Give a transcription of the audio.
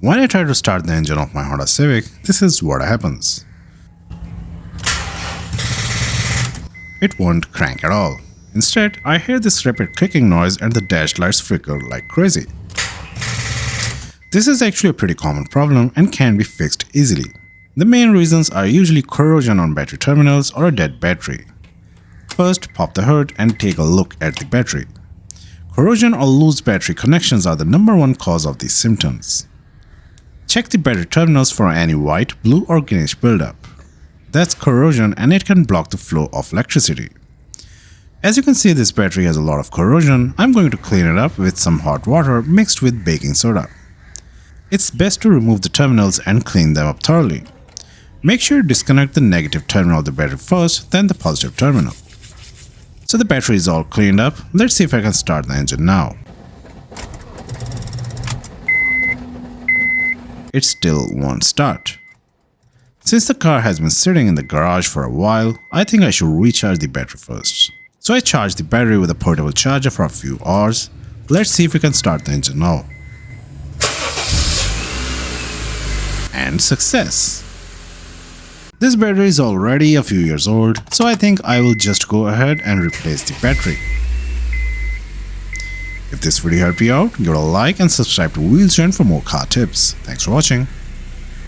When I try to start the engine of my Honda Civic, this is what happens. It won't crank at all. Instead, I hear this rapid clicking noise and the dash lights flicker like crazy. This is actually a pretty common problem and can be fixed easily. The main reasons are usually corrosion on battery terminals or a dead battery. First, pop the hood and take a look at the battery. Corrosion or loose battery connections are the #1 cause of these symptoms. Check the battery terminals for any white, blue or greenish buildup. That's corrosion and it can block the flow of electricity. As you can see, this battery has a lot of corrosion. I'm going to clean it up with some hot water mixed with baking soda. It's best to remove the terminals and clean them up thoroughly. Make sure you disconnect the negative terminal of the battery first, then the positive terminal. So the battery is all cleaned up. Let's see if I can start the engine now. It still won't start. Since the car has been sitting in the garage for a while, I think I should recharge the battery first. So I charged the battery with a portable charger for a few hours. Let's see if we can start the engine now. And success! This battery is already a few years old, so I think I will just go ahead and replace the battery. If this video helped you out, give it a like and subscribe to Wheels Joint for more car tips. Thanks for watching.